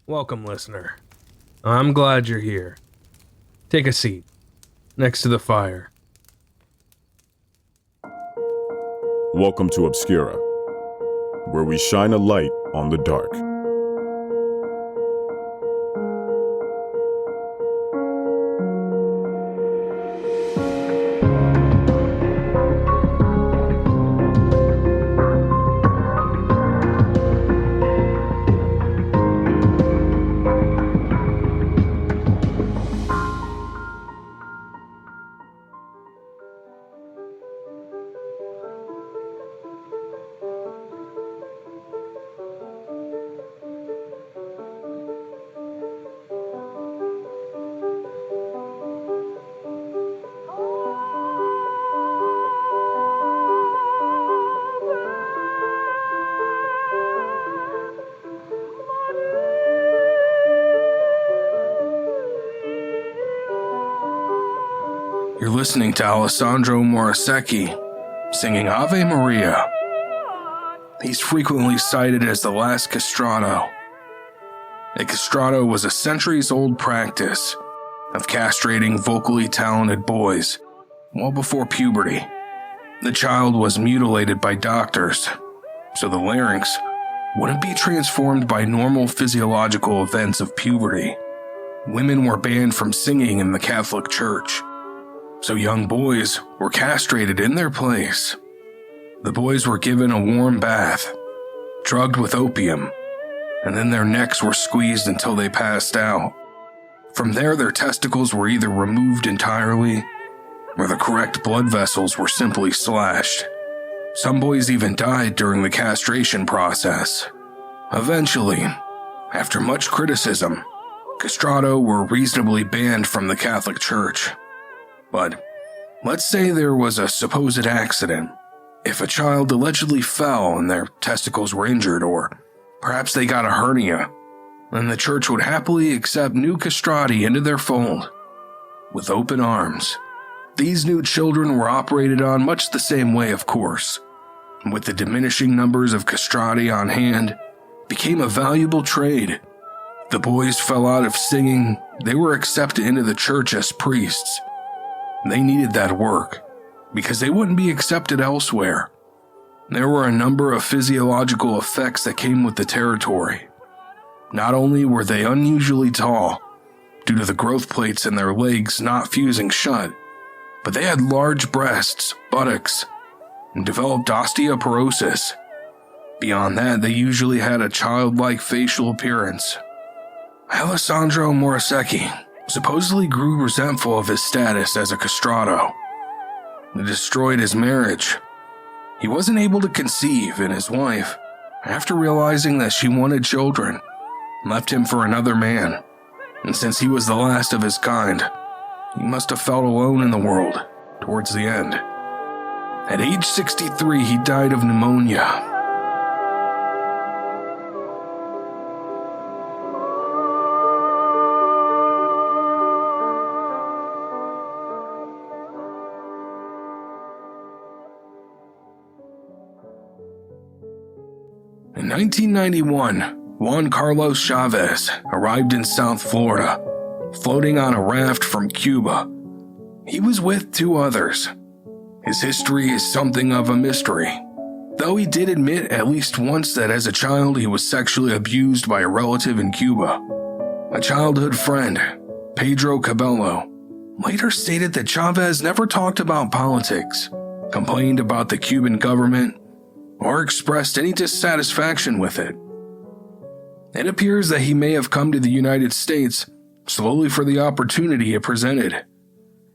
Welcome, listener. I'm glad you're here. Take a seat, next to the fire. Welcome to Obscura, where we shine a light on the dark. You're listening to Alessandro Morosecchi singing Ave Maria. He's frequently cited as the last castrato. A castrato was a centuries-old practice of castrating vocally talented boys well before puberty. The child was mutilated by doctors, so the larynx wouldn't be transformed by normal physiological events of puberty. Women were banned from singing in the Catholic Church, so young boys were castrated in their place. The boys were given a warm bath, drugged with opium, and then their necks were squeezed until they passed out. From there, their testicles were either removed entirely, or the correct blood vessels were simply slashed. Some boys even died during the castration process. Eventually, after much criticism, castrato were reasonably banned from the Catholic Church. But let's say there was a supposed accident. If a child allegedly fell and their testicles were injured, or perhaps they got a hernia, then the church would happily accept new castrati into their fold with open arms. These new children were operated on much the same way, of course. With the diminishing numbers of castrati on hand, became a valuable trade. The boys fell out of singing, they were accepted into the church as priests. They needed that work, because they wouldn't be accepted elsewhere. There were a number of physiological effects that came with the territory. Not only were they unusually tall, due to the growth plates in their legs not fusing shut, but they had large breasts, buttocks, and developed osteoporosis. Beyond that, they usually had a childlike facial appearance. Alessandro Morosecchi supposedly grew resentful of his status as a castrato. It destroyed his marriage. He wasn't able to conceive, and his wife, after realizing that she wanted children, left him for another man. And since he was the last of his kind, he must have felt alone in the world towards the end. At age 63, he died of pneumonia. In 1991, Juan Carlos Chavez arrived in South Florida, floating on a raft from Cuba. He was with two others. His history is something of a mystery, though he did admit at least once that as a child he was sexually abused by a relative in Cuba. A childhood friend, Pedro Cabello, later stated that Chavez never talked about politics, complained about the Cuban government, or expressed any dissatisfaction with it. It appears that he may have come to the United States solely for the opportunity it presented.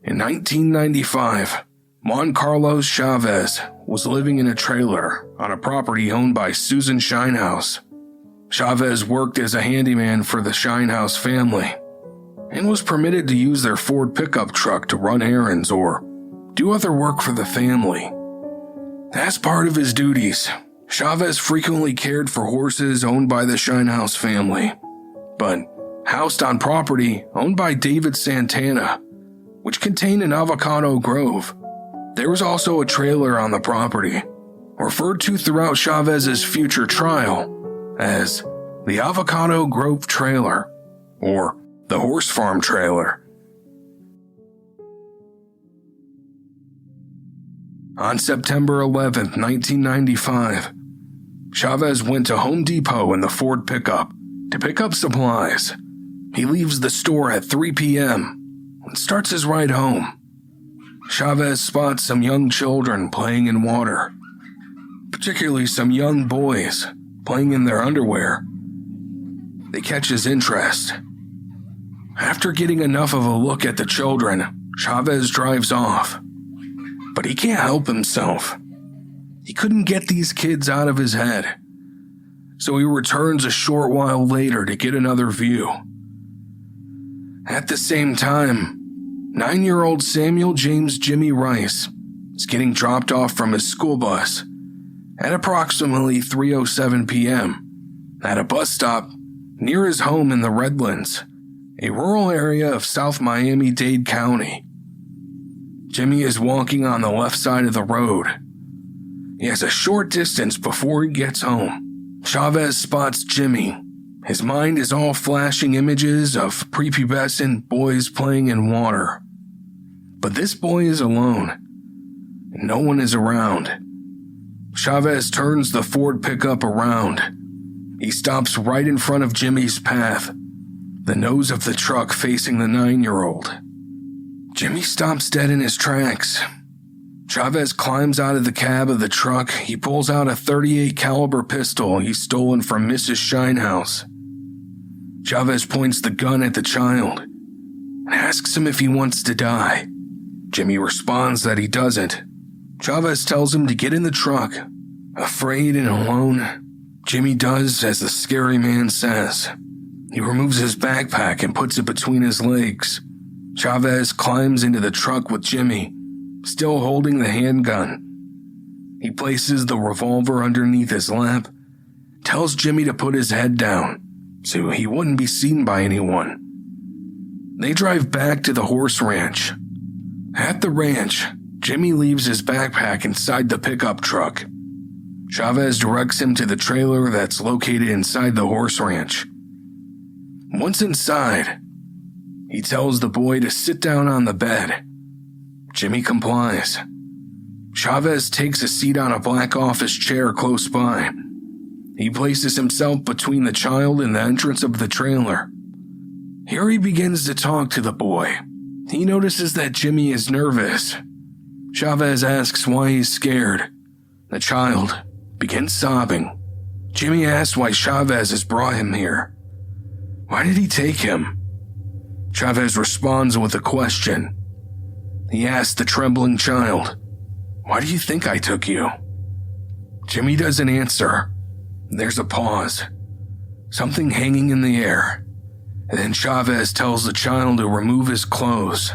In 1995, Juan Carlos Chavez was living in a trailer on a property owned by Susan Shinehouse. Chavez worked as a handyman for the Shinehouse family and was permitted to use their Ford pickup truck to run errands or do other work for the family. As part of his duties, Chavez frequently cared for horses owned by the Shinehouse family, but housed on property owned by David Santana, which contained an avocado grove. There was also a trailer on the property, referred to throughout Chavez's future trial as the Avocado Grove Trailer, or the Horse Farm Trailer. On September 11, 1995, Chavez went to Home Depot in the Ford pickup to pick up supplies. He leaves the store at 3 p.m. and starts his ride home. Chavez spots some young children playing in water, particularly some young boys playing in their underwear. They catch his interest. After getting enough of a look at the children, Chavez drives off. But he can't help himself. He couldn't get these kids out of his head. So he returns a short while later to get another view. At the same time, 9-year-old Samuel James Jimmy Ryce is getting dropped off from his school bus at approximately 3:07 p.m. at a bus stop near his home in the Redlands, a rural area of South Miami-Dade County. Jimmy is walking on the left side of the road. He has a short distance before he gets home. Chavez spots Jimmy. His mind is all flashing images of prepubescent boys playing in water. But this boy is alone, and no one is around. Chavez turns the Ford pickup around. He stops right in front of Jimmy's path, the nose of the truck facing the 9-year-old. Jimmy stops dead in his tracks. Chavez climbs out of the cab of the truck. He pulls out a .38 caliber pistol he's stolen from Mrs. Shinehouse. Chavez points the gun at the child and asks him if he wants to die. Jimmy responds that he doesn't. Chavez tells him to get in the truck. Afraid and alone, Jimmy does as the scary man says. He removes his backpack and puts it between his legs. Chavez climbs into the truck with Jimmy, still holding the handgun. He places the revolver underneath his lap, tells Jimmy to put his head down so he wouldn't be seen by anyone. They drive back to the horse ranch. At the ranch, Jimmy leaves his backpack inside the pickup truck. Chavez directs him to the trailer that's located inside the horse ranch. Once inside, he tells the boy to sit down on the bed. Jimmy complies. Chavez takes a seat on a black office chair close by. He places himself between the child and the entrance of the trailer. Here he begins to talk to the boy. He notices that Jimmy is nervous. Chavez asks why he's scared. The child begins sobbing. Jimmy asks why Chavez has brought him here. Why did he take him? Chavez responds with a question. He asks the trembling child, "Why do you think I took you?" Jimmy doesn't answer. There's a pause. Something hanging in the air. And then Chavez tells the child to remove his clothes.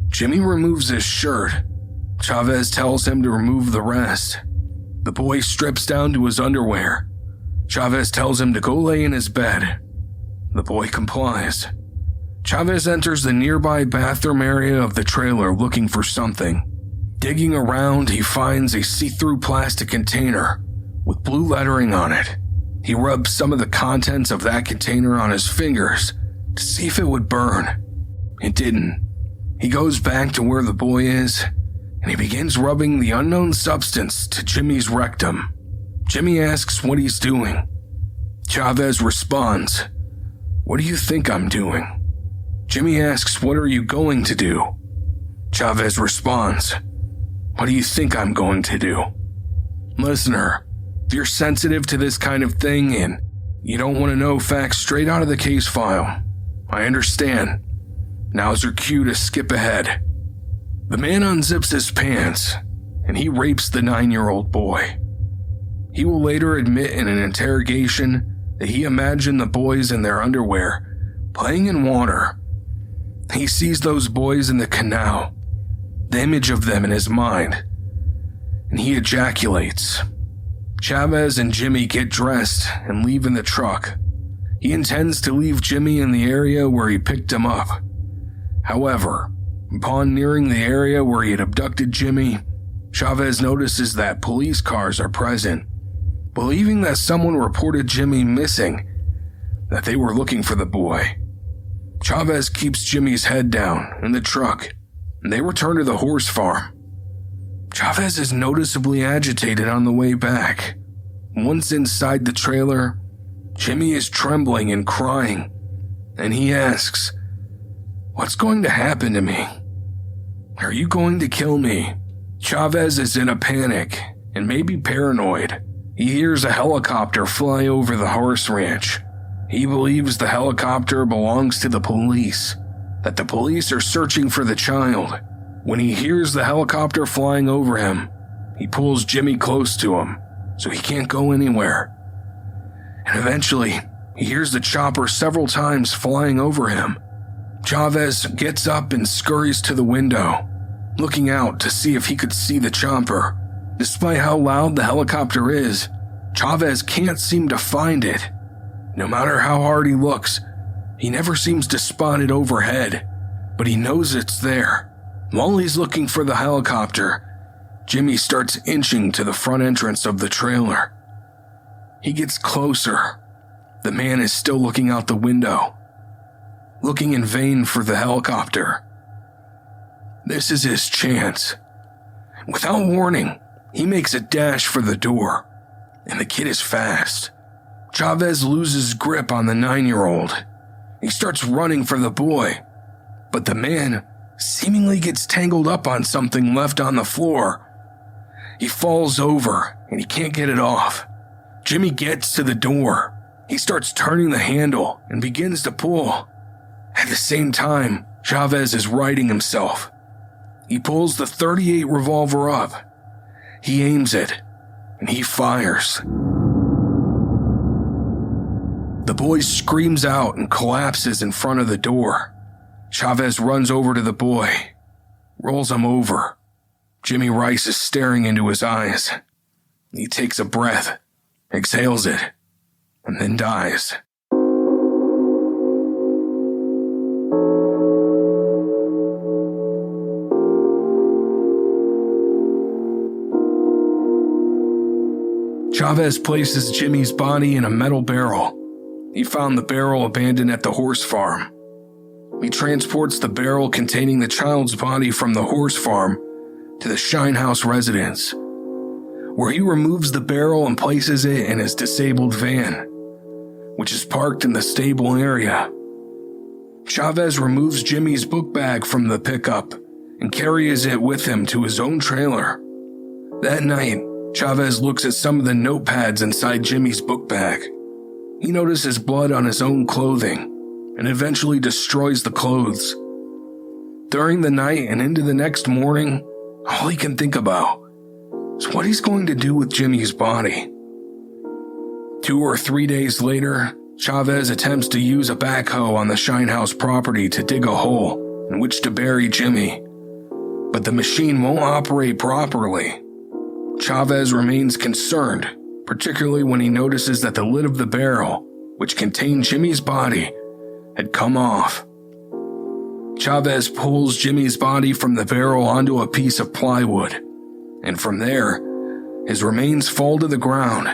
Jimmy removes his shirt. Chavez tells him to remove the rest. The boy strips down to his underwear. Chavez tells him to go lay in his bed. The boy complies. Chavez enters the nearby bathroom area of the trailer looking for something. Digging around, he finds a see-through plastic container with blue lettering on it. He rubs some of the contents of that container on his fingers to see if it would burn. It didn't. He goes back to where the boy is, and he begins rubbing the unknown substance to Jimmy's rectum. Jimmy asks what he's doing. Chavez responds, "What do you think I'm doing?" Jimmy asks, "What are you going to do?" Chavez responds, "What do you think I'm going to do?" Listener, if you're sensitive to this kind of thing and you don't want to know facts straight out of the case file, I understand. Now's your cue to skip ahead. The man unzips his pants and he rapes the 9-year-old boy. He will later admit in an interrogation that he imagined the boys in their underwear playing in water. He sees those boys in the canal, the image of them in his mind, and he ejaculates. Chavez and Jimmy get dressed and leave in the truck. He intends to leave Jimmy in the area where he picked him up. However, upon nearing the area where he had abducted Jimmy, Chavez notices that police cars are present. believing that someone reported Jimmy missing, that they were looking for the boy. Chavez keeps Jimmy's head down in the truck, and they return to the horse farm. Chavez is noticeably agitated on the way back. Once inside the trailer, Jimmy is trembling and crying, and he asks, "What's going to happen to me? Are you going to kill me?" Chavez is in a panic and maybe paranoid. He hears a helicopter fly over the horse ranch. He believes the helicopter belongs to the police, that the police are searching for the child. When he hears the helicopter flying over him, he pulls Jimmy close to him so he can't go anywhere. And eventually, he hears the chopper several times flying over him. Chavez gets up and scurries to the window, looking out to see if he could see the chopper. Despite how loud the helicopter is, Chavez can't seem to find it. No matter how hard he looks, he never seems to spot it overhead, but he knows it's there. While he's looking for the helicopter, Jimmy starts inching to the front entrance of the trailer. He gets closer. The man is still looking out the window, looking in vain for the helicopter. This is his chance. Without warning, he makes a dash for the door, and the kid is fast. Chavez loses grip on the 9-year-old. He starts running for the boy, but the man seemingly gets tangled up on something left on the floor. He falls over, and he can't get it off. Jimmy gets to the door. He starts turning the handle and begins to pull. At the same time, Chavez is righting himself. He pulls the .38 revolver up. He aims it, and he fires. The boy screams out and collapses in front of the door. Chavez runs over to the boy, rolls him over. Jimmy Ryce is staring into his eyes. He takes a breath, exhales it, and then dies. Chavez places Jimmy's body in a metal barrel. He found the barrel abandoned at the horse farm. He transports the barrel containing the child's body from the horse farm to the Shine House residence, where he removes the barrel and places it in his disabled van, which is parked in the stable area. Chavez removes Jimmy's book bag from the pickup and carries it with him to his own trailer. That night, Chavez looks at some of the notepads inside Jimmy's book bag. He notices blood on his own clothing and eventually destroys the clothes. During the night and into the next morning, all he can think about is what he's going to do with Jimmy's body. 2 or 3 days later, Chavez attempts to use a backhoe on the Shine House property to dig a hole in which to bury Jimmy, but the machine won't operate properly. Chavez remains concerned, particularly when he notices that the lid of the barrel, which contained Jimmy's body, had come off. Chavez pulls Jimmy's body from the barrel onto a piece of plywood, and from there, his remains fall to the ground.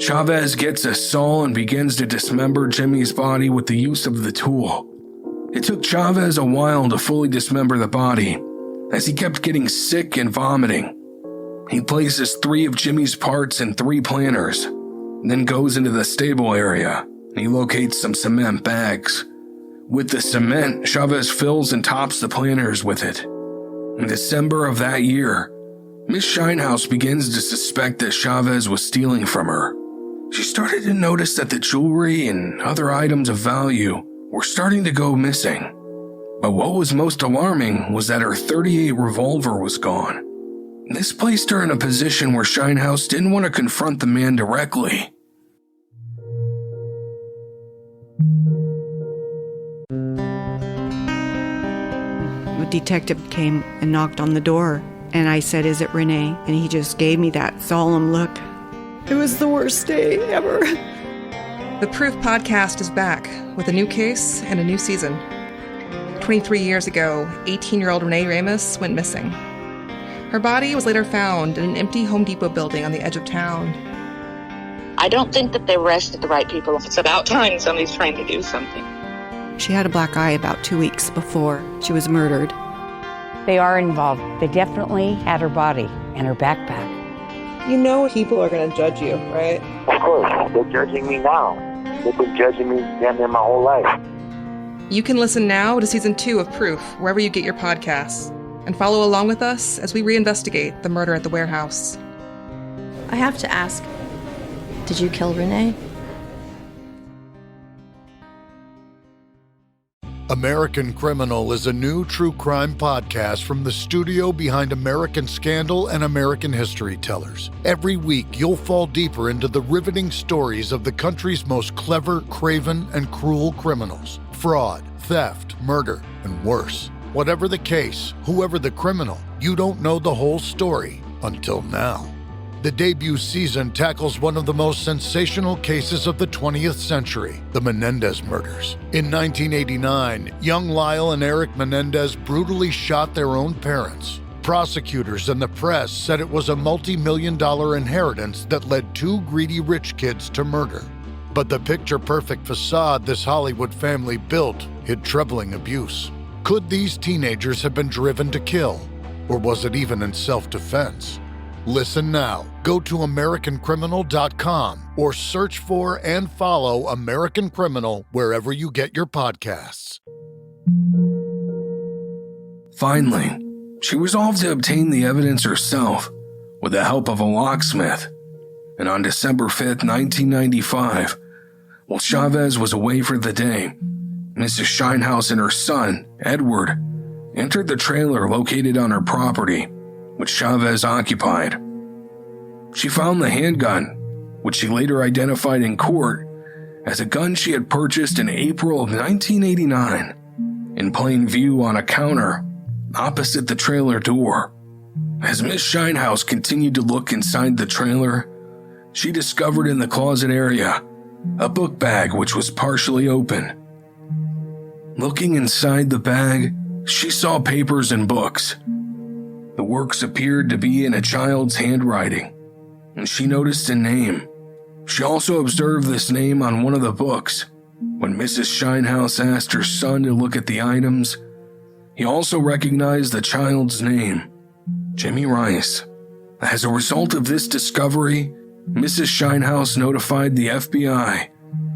Chavez gets a saw and begins to dismember Jimmy's body with the use of the tool. It took Chavez a while to fully dismember the body, as he kept getting sick and vomiting. He places 3 of Jimmy's parts in 3 planters, then goes into the stable area, and he locates some cement bags. With the cement, Chavez fills and tops the planters with it. In December of that year, Miss Shinehouse begins to suspect that Chavez was stealing from her. She started to notice that the jewelry and other items of value were starting to go missing. But what was most alarming was that her .38 revolver was gone. This placed her in a position where Shinehouse didn't want to confront the man directly. A detective came and knocked on the door, and I said, "Is it Renee?" And he just gave me that solemn look. It was the worst day ever. The Proof podcast is back with a new case and a new season. 23 years ago, 18-year-old Renee Ramos went missing. Her body was later found in an empty Home Depot building on the edge of town. I don't think that they arrested the right people. It's about time somebody's trying to do something. She had a black eye about 2 weeks before she was murdered. They are involved. They definitely had her body and her backpack. You know people are going to judge you, right? Of course. They're judging me now. They've been judging me damn near my whole life. You can listen now to Season 2 of Proof, wherever you get your podcasts, and follow along with us as we reinvestigate the murder at the warehouse. I have to ask, did you kill Renee? American Criminal is a new true crime podcast from the studio behind American Scandal and American History Tellers. Every week, you'll fall deeper into the riveting stories of the country's most clever, craven, and cruel criminals. Fraud, theft, murder, and worse. Whatever the case, whoever the criminal, you don't know the whole story until now. The debut season tackles one of the most sensational cases of the 20th century, the Menendez murders. In 1989, young Lyle and Eric Menendez brutally shot their own parents. Prosecutors and the press said it was a multi-million-dollar inheritance that led two greedy rich kids to murder. But the picture-perfect facade this Hollywood family built hid troubling abuse. Could these teenagers have been driven to kill? Or was it even in self-defense? Listen now. Go to AmericanCriminal.com or search for and follow American Criminal wherever you get your podcasts. Finally, she resolved to obtain the evidence herself with the help of a locksmith. And on December 5th, 1995, while Chavez was away for the day, Mrs. Shinehouse and her son, Edward, entered the trailer located on her property, which Chavez occupied. She found the handgun, which she later identified in court as a gun she had purchased in April of 1989, in plain view on a counter opposite the trailer door. As Miss Shinehouse continued to look inside the trailer, she discovered in the closet area a book bag which was partially open. Looking inside the bag, she saw papers and books. The works appeared to be in a child's handwriting, and she noticed a name. She also observed this name on one of the books. When Mrs. Shinehouse asked her son to look at the items, he also recognized the child's name, Jimmy Ryce. As a result of this discovery, Mrs. Shinehouse notified the FBI.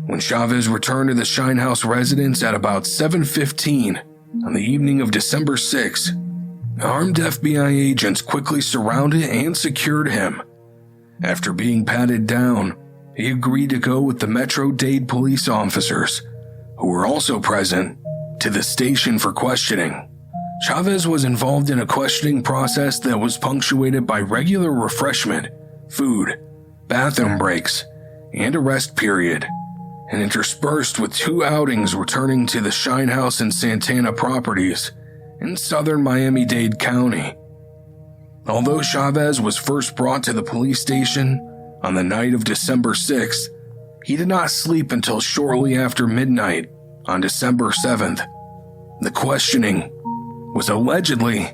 When Chavez returned to the Shinehouse residence at about 7:15 on the evening of December 6, armed FBI agents quickly surrounded and secured him. After being patted down, he agreed to go with the Miami-Dade police officers, who were also present, to the station for questioning. Chavez was involved in a questioning process that was punctuated by regular refreshment, food, bathroom breaks, and a rest period, and interspersed with 2 outings returning to the Shinehouse and Santana properties in southern Miami-Dade County. Although Chavez was first brought to the police station on the night of December 6th, he did not sleep until shortly after midnight on December 7th. The questioning was allegedly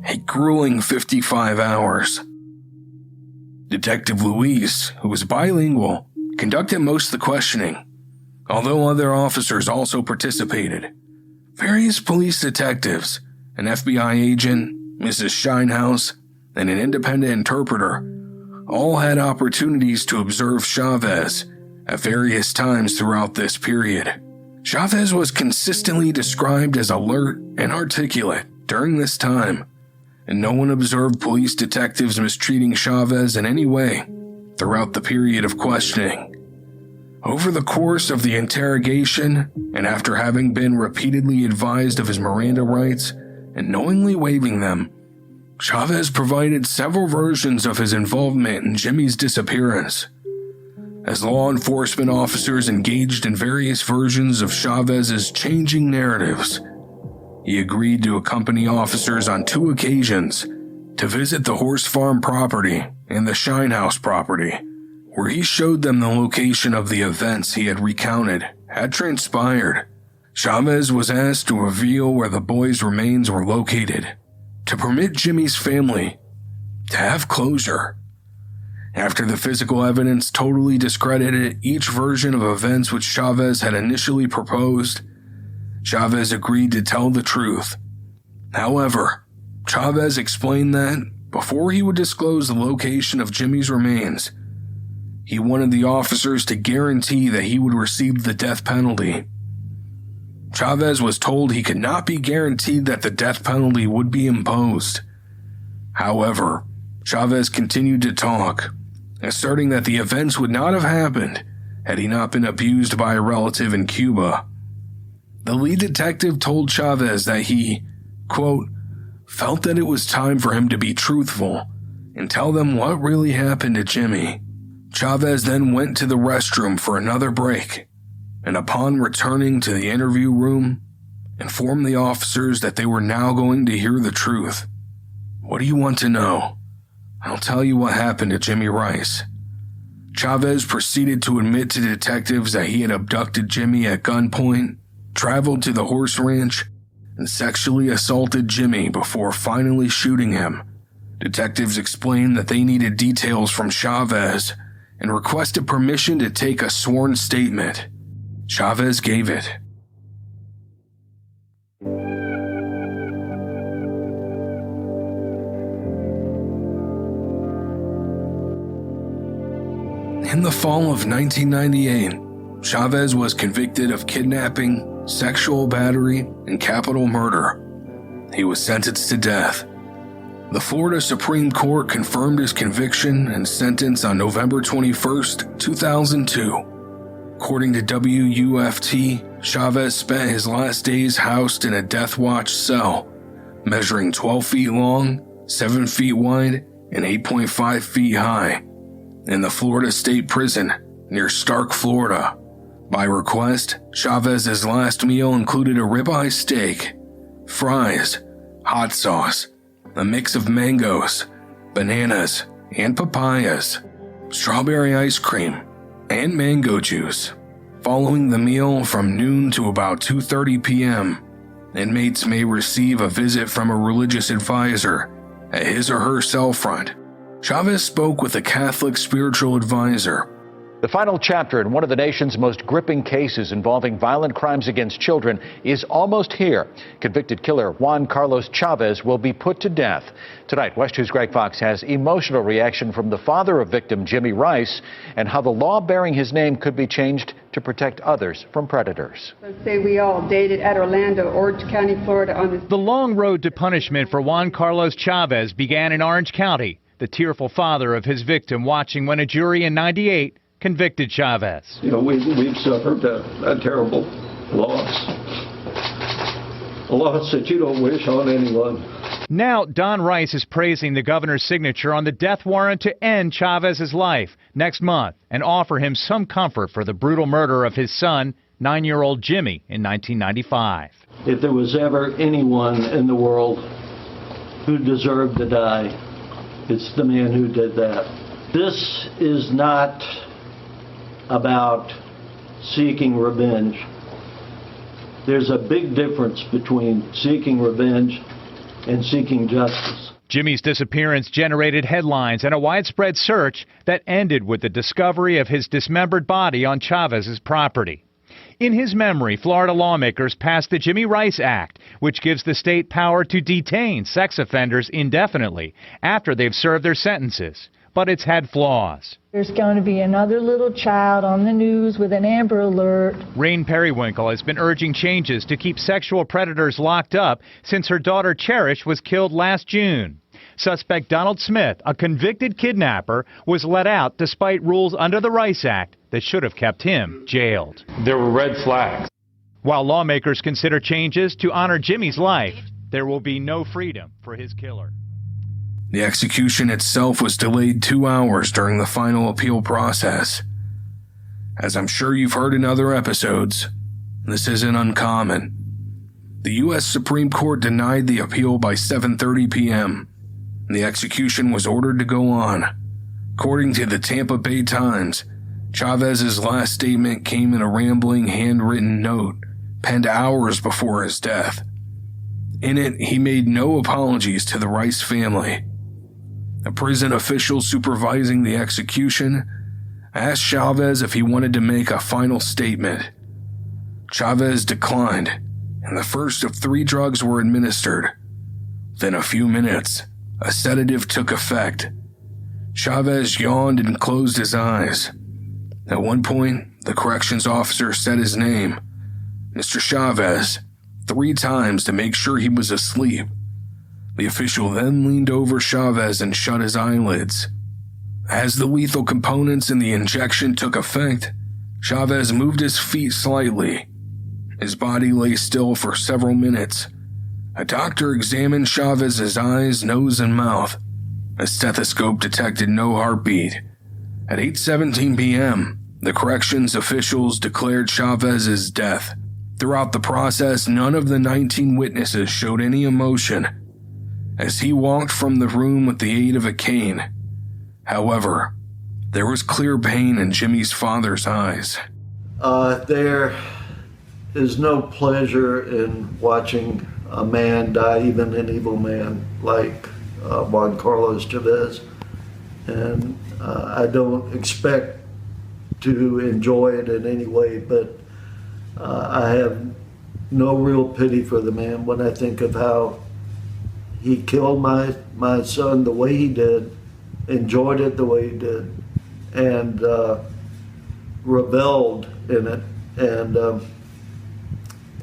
a grueling 55 hours. Detective Luis, who was bilingual, conducted most of the questioning, although other officers also participated. Various police detectives, an FBI agent, Mrs. Shinehouse, and an independent interpreter all had opportunities to observe Chavez at various times throughout this period. Chavez was consistently described as alert and articulate during this time, and no one observed police detectives mistreating Chavez in any way throughout the period of questioning. Over the course of the interrogation, and after having been repeatedly advised of his Miranda rights and knowingly waiving them, Chavez provided several versions of his involvement in Jimmy's disappearance. As law enforcement officers engaged in various versions of Chavez's changing narratives, he agreed to accompany officers on 2 occasions to visit the horse farm property and the Shinehouse property, where he showed them the location of the events he had recounted had transpired. Chavez was asked to reveal where the boys' remains were located, to permit Jimmy's family to have closure. After the physical evidence totally discredited each version of events which Chavez had initially proposed, Chavez agreed to tell the truth. However, Chavez explained that, before he would disclose the location of Jimmy's remains, he wanted the officers to guarantee that he would receive the death penalty. Chavez was told he could not be guaranteed that the death penalty would be imposed. However, Chavez continued to talk, asserting that the events would not have happened had he not been abused by a relative in Cuba. The lead detective told Chavez that he, quote, felt that it was time for him to be truthful and tell them what really happened to Jimmy. Chavez then went to the restroom for another break, and upon returning to the interview room, informed the officers that they were now going to hear the truth. What do you want to know? I'll tell you what happened to Jimmy Ryce. Chavez proceeded to admit to detectives that he had abducted Jimmy at gunpoint, traveled to the horse ranch, and sexually assaulted Jimmy before finally shooting him. Detectives explained that they needed details from Chavez and requested permission to take a sworn statement. Chavez gave it. In the fall of 1998, Chavez was convicted of kidnapping, sexual battery, and capital murder. He was sentenced to death. The Florida Supreme Court confirmed his conviction and sentence on November 21, 2002. According to WUFT, Chavez spent his last days housed in a death watch cell, measuring 12 feet long, 7 feet wide, and 8.5 feet high, in the Florida State Prison near Stark, Florida. By request, Chavez's last meal included a ribeye steak, fries, hot sauce, a mix of mangoes, bananas, and papayas, strawberry ice cream, and mango juice. Following the meal from noon to about 2:30 p.m., inmates may receive a visit from a religious advisor at his or her cell front. Chavez spoke with a Catholic spiritual advisor. The final chapter in one of the nation's most gripping cases involving violent crimes against children is almost here. Convicted killer Juan Carlos Chavez will be put to death. Tonight, West 2's Greg Fox has emotional reaction from the father of victim Jimmy Ryce and how the law bearing his name could be changed to protect others from predators. Let's say we all dated at Orlando, Orange County, Florida on this. The long road to punishment for Juan Carlos Chavez began in Orange County. The tearful father of his victim watching when a jury in '98 convicted Chavez. You know, we've suffered a terrible loss. A loss that you don't wish on anyone. Now, Don Ryce is praising the governor's signature on the death warrant to end Chavez's life next month and offer him some comfort for the brutal murder of his son, 9-year-old Jimmy, in 1995. If there was ever anyone in the world who deserved to die, it's the man who did that. This is not about seeking revenge. There's a big difference between seeking revenge and seeking justice. Jimmy's disappearance generated headlines and a widespread search that ended with the discovery of his dismembered body on Chavez's property. In his memory, Florida lawmakers passed the Jimmy Ryce Act, which gives the state power to detain sex offenders indefinitely after they've served their sentences. But it's had flaws. There's going to be another little child on the news with an Amber Alert. Rain Periwinkle has been urging changes to keep sexual predators locked up since her daughter Cherish was killed last June. Suspect Donald Smith, a convicted kidnapper, was let out despite rules under the Ryce Act that should have kept him jailed. There were red flags. While lawmakers consider changes to honor Jimmy's life, there will be no freedom for his killer. The execution itself was delayed 2 hours during the final appeal process. As I'm sure you've heard in other episodes, this isn't uncommon. The U.S. Supreme Court denied the appeal by 7:30 p.m. The execution was ordered to go on. According to the Tampa Bay Times, Chavez's last statement came in a rambling handwritten note penned hours before his death. In it, he made no apologies to the Ryce family. A prison official supervising the execution asked Chavez if he wanted to make a final statement. Chavez declined, and the first of 3 drugs were administered. Within a few minutes, a sedative took effect. Chavez yawned and closed his eyes. At one point, the corrections officer said his name, Mr. Chavez, 3 times to make sure he was asleep. The official then leaned over Chavez and shut his eyelids. As the lethal components in the injection took effect, Chavez moved his feet slightly. His body lay still for several minutes. A doctor examined Chavez's eyes, nose, and mouth. A stethoscope detected no heartbeat. At 8:17 p.m., the corrections officials declared Chavez's death. Throughout the process, none of the 19 witnesses showed any emotion as he walked from the room with the aid of a cane. However, there was clear pain in Jimmy's father's eyes. There is no pleasure in watching a man die, even an evil man like Juan Carlos Chavez. And I don't expect to enjoy it in any way, but I have no real pity for the man when I think of how he killed my son the way he did, enjoyed it the way he did, and reveled in it. And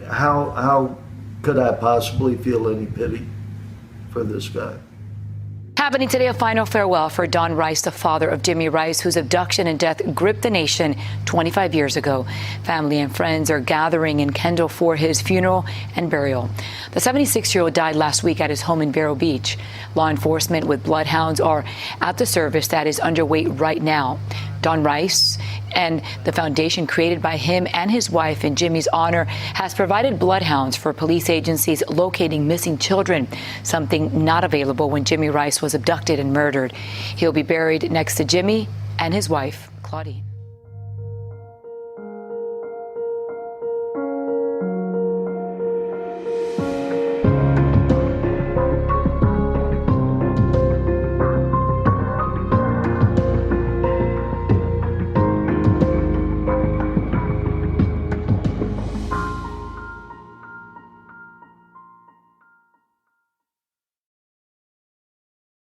how could I possibly feel any pity for this guy? Happening today, a final farewell for Don Ryce, the father of Jimmy Ryce, whose abduction and death gripped the nation 25 years ago. Family and friends are gathering in Kendall for his funeral and burial. The 76-year-old died last week at his home in Vero Beach. Law enforcement with bloodhounds are at the service that is underway right now. Don Ryce and the foundation created by him and his wife in Jimmy's honor has provided bloodhounds for police agencies locating missing children, something not available when Jimmy Ryce was abducted and murdered. He'll be buried next to Jimmy and his wife, Claudine.